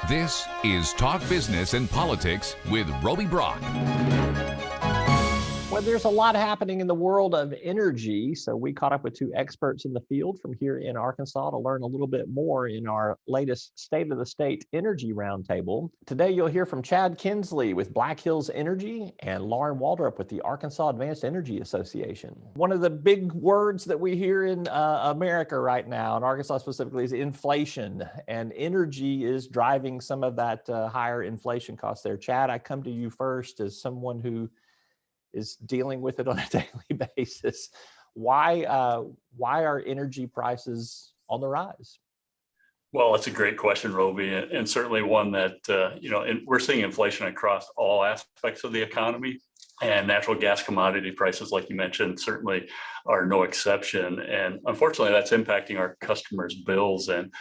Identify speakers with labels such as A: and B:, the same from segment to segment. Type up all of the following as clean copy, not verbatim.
A: This is Talk Business and Politics with Roby Brock.
B: Well, there's a lot happening in the world of energy, so we caught up with two experts in the field from here in Arkansas to learn a little bit more in our latest State of the State Energy Roundtable. Today, you'll hear from Chad Kinsley with Black Hills Energy and Lauren Waldrip with the Arkansas Advanced Energy Association. One of the big words that we hear in America right now, in Arkansas specifically, is inflation, and energy is driving some of that higher inflation costs there. Chad, I come to you first as someone who is dealing with it on a daily basis. Why are energy prices on the rise?
C: Well, it's a great question, Roby, and certainly one that, and we're seeing inflation across all aspects of the economy, and natural gas commodity prices, like you mentioned, certainly are no exception. And unfortunately, that's impacting our customers' bills. And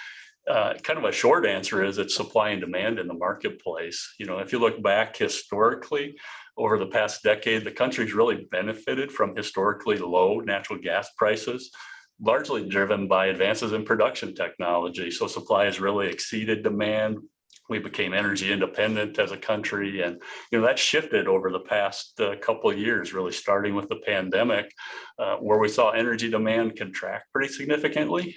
C: kind of a short answer is it's supply and demand in the marketplace. If you look back historically, over the past decade, the country's really benefited from historically low natural gas prices, largely driven by advances in production technology. So supply has really exceeded demand. We became energy independent as a country, and that shifted over the past couple of years, really starting with the pandemic, where we saw energy demand contract pretty significantly.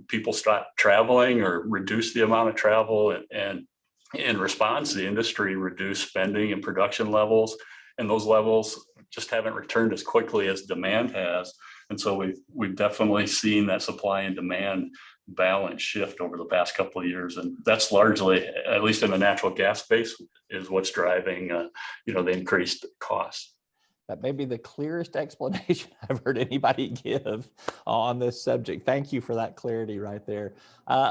C: People stopped traveling or reduced the amount of travel, and in response, the industry reduced spending and production levels, and those levels just haven't returned as quickly as demand has. And so we've definitely seen that supply and demand balance shift over the past couple of years, and that's largely, at least in the natural gas space, is what's driving the increased costs.
B: That may be the clearest explanation I've heard anybody give on this subject. Thank you for that clarity right there.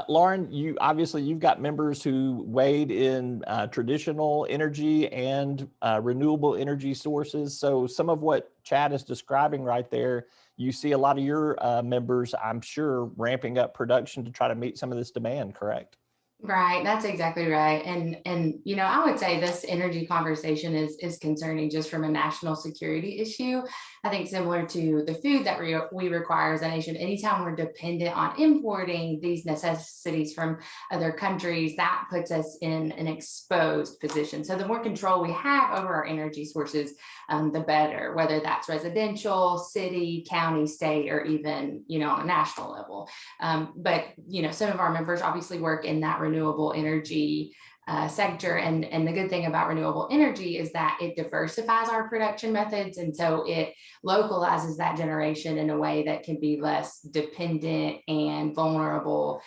B: Lauren, you've got members who wade in traditional energy and renewable energy sources. So some of what Chad is describing right there, you see a lot of your members, I'm sure, ramping up production to try to meet some of this demand, correct?
D: Right, that's exactly right. And I would say this energy conversation is concerning just from a national security issue. I think similar to the food that we require as a nation, anytime we're dependent on importing these necessities from other countries, that puts us in an exposed position. So the more control we have over our energy sources, the better, whether that's residential, city, county, state, or even, on a national level. But some of our members obviously work in that renewable energy sector. And the good thing about renewable energy is that it diversifies our production methods. And so it localizes that generation in a way that can be less dependent and vulnerable,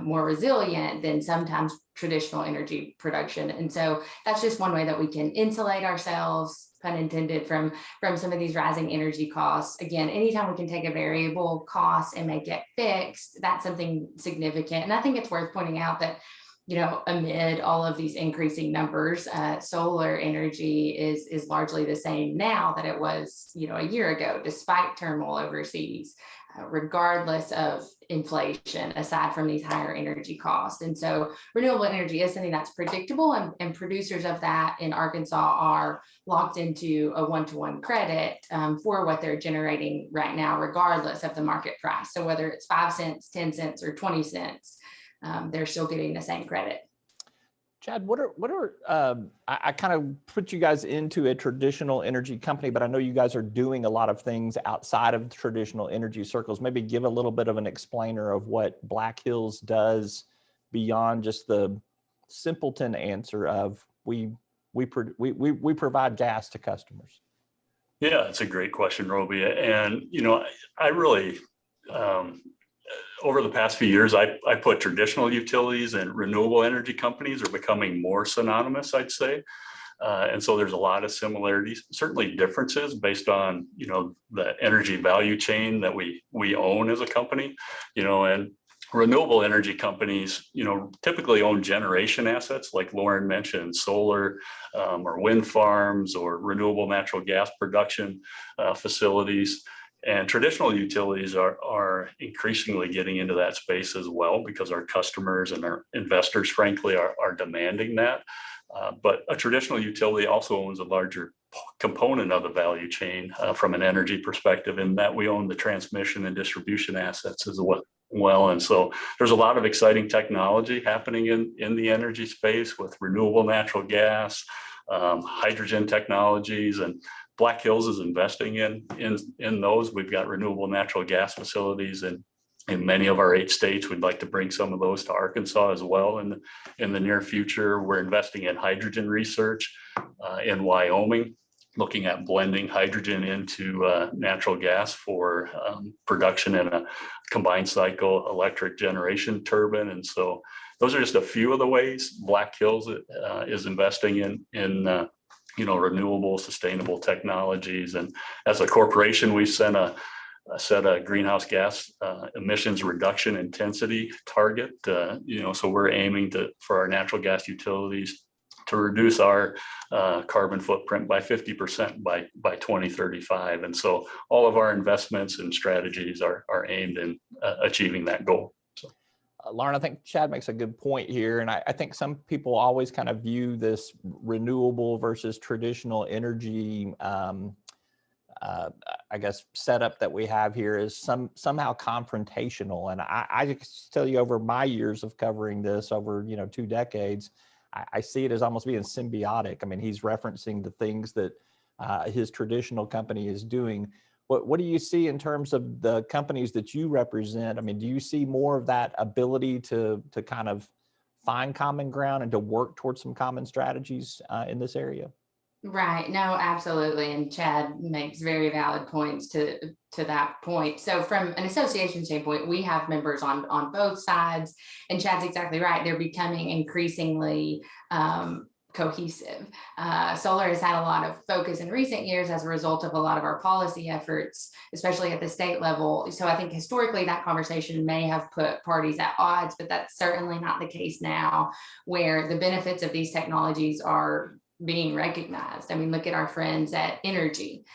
D: more resilient than sometimes traditional energy production. And so that's just one way that we can insulate ourselves, pun intended, from some of these rising energy costs. Again, anytime we can take a variable cost and make it fixed, that's something significant. And I think it's worth pointing out that amid all of these increasing numbers, solar energy is largely the same now that it was, a year ago, despite turmoil overseas, regardless of inflation, aside from these higher energy costs. And so renewable energy is something that's predictable, and producers of that in Arkansas are locked into a one-to-one credit for what they're generating right now, regardless of the market price. So whether it's 5 cents, 10 cents, or 20 cents, they're still getting the same credit.
B: Chad, I kind of put you guys into a traditional energy company, but I know you guys are doing a lot of things outside of traditional energy circles. Maybe give a little bit of an explainer of what Black Hills does beyond just the simpleton answer of we provide gas to customers.
C: Yeah, it's a great question, Roby. And, I really, over the past few years, I put traditional utilities and renewable energy companies are becoming more synonymous, I'd say. And so there's a lot of similarities, certainly differences based on, the energy value chain that we own as a company, and renewable energy companies, typically own generation assets, like Lauren mentioned, solar or wind farms or renewable natural gas production facilities. And traditional utilities are increasingly getting into that space as well, because our customers and our investors, frankly, are demanding that. But a traditional utility also owns a larger component of the value chain from an energy perspective, in that we own the transmission and distribution assets well. And so there's a lot of exciting technology happening in the energy space with renewable natural gas, hydrogen technologies, and Black Hills is investing in those. We've got renewable natural gas facilities in many of our 8 states. We'd like to bring some of those to Arkansas as well in the near future. We're investing in hydrogen research in Wyoming, looking at blending hydrogen into natural gas for production in a combined cycle electric generation turbine. And so those are just a few of the ways Black Hills is investing in renewable, sustainable technologies. And as a corporation, we set a greenhouse gas emissions reduction intensity target. So we're aiming for our natural gas utilities to reduce our carbon footprint by 50% by 2035. And so all of our investments and strategies are aimed in achieving that goal.
B: Lauren, I think Chad makes a good point here. And I think some people always kind of view this renewable versus traditional energy, I guess, setup that we have here is somehow confrontational. And I just tell you, over my years of covering this over, 2 decades, I see it as almost being symbiotic. I mean, he's referencing the things that his traditional company is doing. What do you see in terms of the companies that you represent? I mean, do you see more of that ability to kind of find common ground and to work towards some common strategies in this area?
D: Right. No, absolutely. And Chad makes very valid points to that point. So from an association standpoint, we have members on both sides, and Chad's exactly right. They're becoming increasingly cohesive. Solar has had a lot of focus in recent years as a result of a lot of our policy efforts, especially at the state level. So I think historically that conversation may have put parties at odds, but that's certainly not the case now, where the benefits of these technologies are being recognized. I mean, look at our friends at Energy,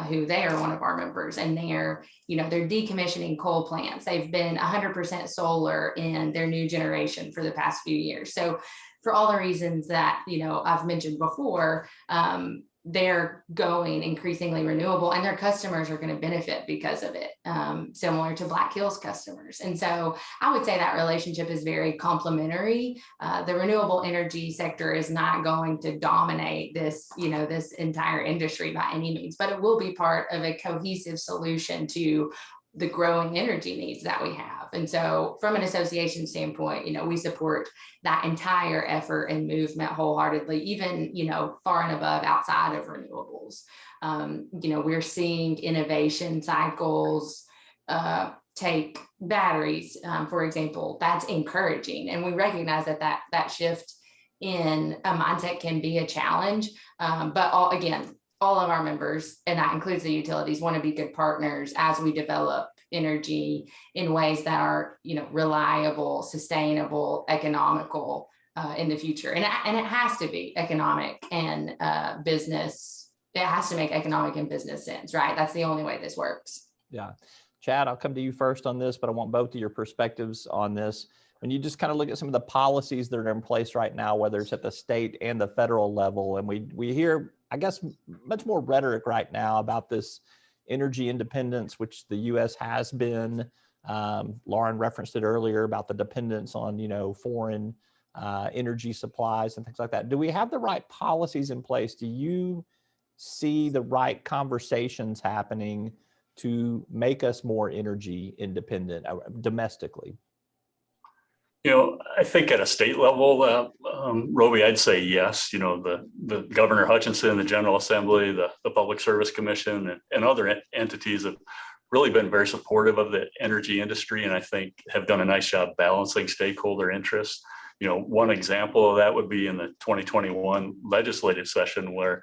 D: who they are one of our members, and they're decommissioning coal plants. They've been 100% solar in their new generation for the past few years. So for all the reasons that, I've mentioned before, they're going increasingly renewable, and their customers are going to benefit because of it, similar to Black Hills customers. And so I would say that relationship is very complementary. The renewable energy sector is not going to dominate this entire industry by any means, but it will be part of a cohesive solution to the growing energy needs that we have. And so from an association standpoint, we support that entire effort and movement wholeheartedly, even, far and above outside of renewables. We're seeing innovation cycles take batteries, for example. That's encouraging. And we recognize that shift in a mindset can be a challenge. But all of our members, and that includes the utilities, want to be good partners as we develop energy in ways that are, reliable, sustainable, economical in the future. And it has to be economic and business. It has to make economic and business sense, right? That's the only way this works.
B: Yeah. Chad, I'll come to you first on this, but I want both of your perspectives on this. When you just kind of look at some of the policies that are in place right now, whether it's at the state and the federal level, and we hear, I guess, much more rhetoric right now about this energy independence, which the U.S. has been. Lauren referenced it earlier about the dependence on, foreign energy supplies and things like that. Do we have the right policies in place? Do you see the right conversations happening to make us more energy independent domestically?
C: I think at a state level, Roby, I'd say yes. The Governor Hutchinson, the General Assembly, the Public Service Commission, and other entities have really been very supportive of the energy industry, and I think have done a nice job balancing stakeholder interests. One example of that would be in the 2021 legislative session where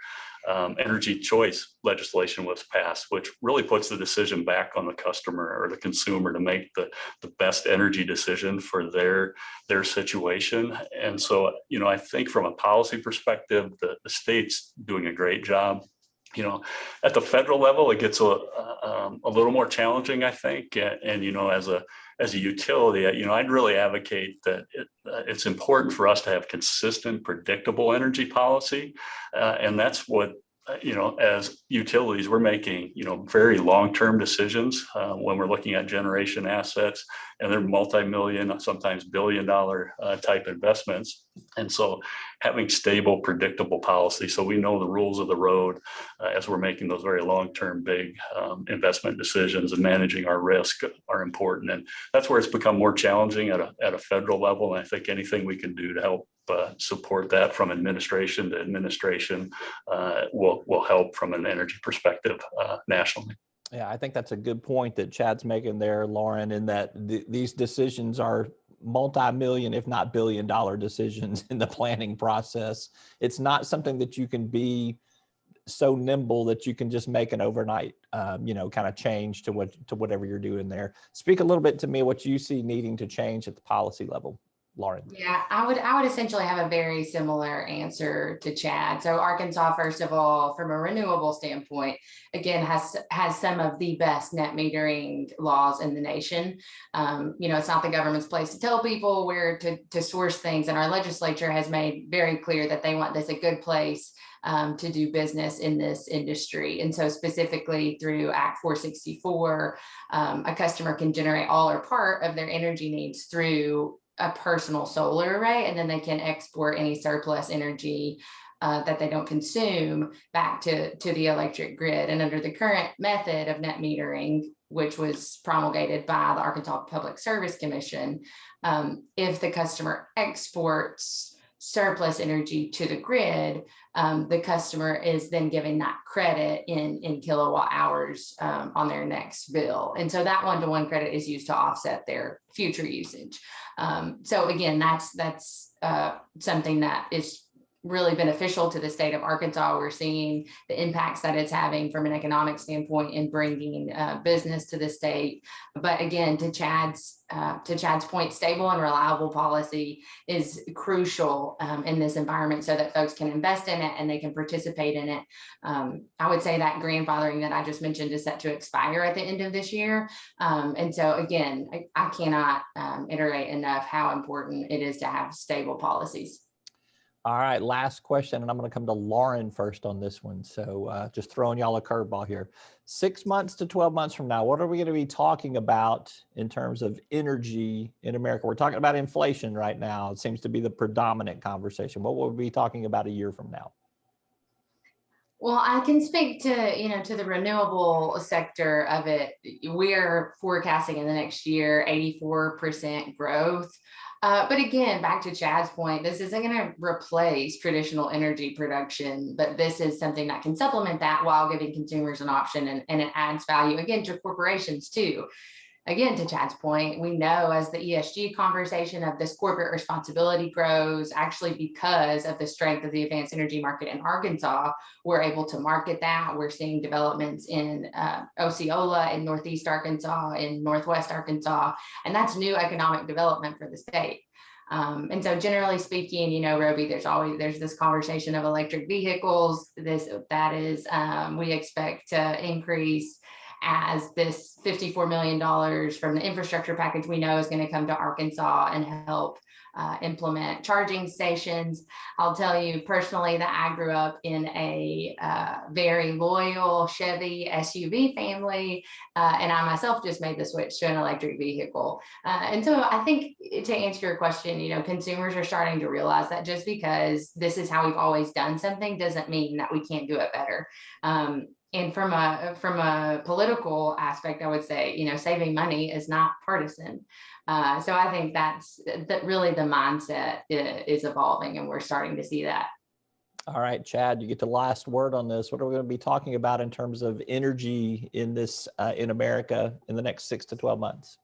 C: energy choice legislation was passed, which really puts the decision back on the customer or the consumer to make the best energy decision for their situation. And so, I think from a policy perspective, the state's doing a great job. At the federal level, it gets a little more challenging, I think. And as a utility, I'd really advocate that it's important for us to have consistent, predictable energy policy. And that's what as utilities, we're making, very long-term decisions when we're looking at generation assets, and they're multi-million, sometimes billion-dollar type investments. And so having stable, predictable policy, so we know the rules of the road as we're making those very long-term, big investment decisions and managing our risk are important. And that's where it's become more challenging at a federal level. And I think anything we can do to help support that from administration to administration will help from an energy perspective nationally.
B: Yeah, I think that's a good point that Chad's making there, Lauren, in that these decisions are multi-million, if not billion-dollar decisions in the planning process. It's not something that you can be so nimble that you can just make an overnight, kind of change to whatever you're doing there. Speak a little bit to me what you see needing to change at the policy level, Lauren.
D: Yeah, I would essentially have a very similar answer to Chad. So Arkansas, first of all, from a renewable standpoint, again, has some of the best net metering laws in the nation. It's not the government's place to tell people where to source things. And our legislature has made very clear that they want this a good place to do business in this industry. And so specifically through Act 464, a customer can generate all or part of their energy needs through a personal solar array, and then they can export any surplus energy that they don't consume back to the electric grid. And under the current method of net metering, which was promulgated by the Arkansas Public Service Commission, if the customer exports surplus energy to the grid, the customer is then given that credit in kilowatt hours on their next bill. And so that one-to-one credit is used to offset their future usage. So again, that's something that is really beneficial to the state of Arkansas. We're seeing the impacts that it's having from an economic standpoint in bringing business to the state. But again, to Chad's point, stable and reliable policy is crucial in this environment so that folks can invest in it and they can participate in it. I would say that grandfathering that I just mentioned is set to expire at the end of this year. And so again, I cannot iterate enough how important it is to have stable policies.
B: All right, last question, and I'm going to come to Lauren first on this one. So just throwing y'all a curveball here. 6 months to 12 months from now, what are we going to be talking about in terms of energy in America? We're talking about inflation right now. It seems to be the predominant conversation. What will we be talking about a year from now?
D: Well, I can speak to the renewable sector of it. We're forecasting in the next year 84% growth. But again, back to Chad's point, this isn't going to replace traditional energy production, but this is something that can supplement that while giving consumers an option, and it adds value, again, to corporations too. Again, to Chad's point, we know as the ESG conversation of this corporate responsibility grows, actually because of the strength of the advanced energy market in Arkansas, we're able to market that. We're seeing developments in Osceola, in Northeast Arkansas, in Northwest Arkansas, and that's new economic development for the state. And so generally speaking, Roby, there's this conversation of electric vehicles. We expect to increase as this $54 million from the infrastructure package we know is going to come to Arkansas and help implement charging stations. I'll tell you personally that I grew up in a very loyal Chevy SUV family, and I myself just made the switch to an electric vehicle. And so I think to answer your question, consumers are starting to realize that just because this is how we've always done something doesn't mean that we can't do it better. And from a political aspect, I would say, saving money is not partisan. So I think that really the mindset is evolving, and we're starting to see that.
B: All right, Chad, you get the last word on this. What are we going to be talking about in terms of energy in America in the next 6 to 12 months?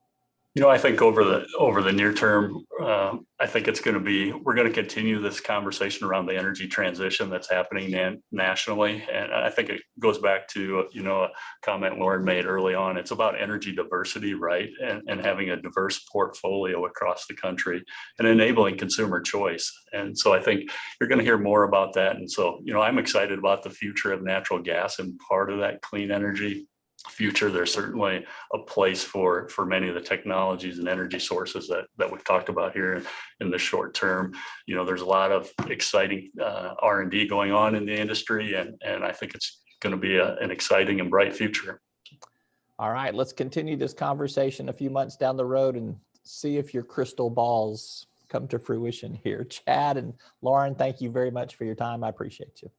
C: I think over the near term, I think we're going to continue this conversation around the energy transition that's happening nationally. And I think it goes back to, a comment Lauren made early on. It's about energy diversity, right? And having a diverse portfolio across the country and enabling consumer choice. And so I think you're going to hear more about that. And so, I'm excited about the future of natural gas and part of that clean energy future, there's certainly a place for many of the technologies and energy sources that we've talked about here in the short term. There's a lot of exciting R&D going on in the industry, and I think it's going to be an exciting and bright future.
B: All right, let's continue this conversation a few months down the road and see if your crystal balls come to fruition here. Chad and Lauren, thank you very much for your time. I appreciate you.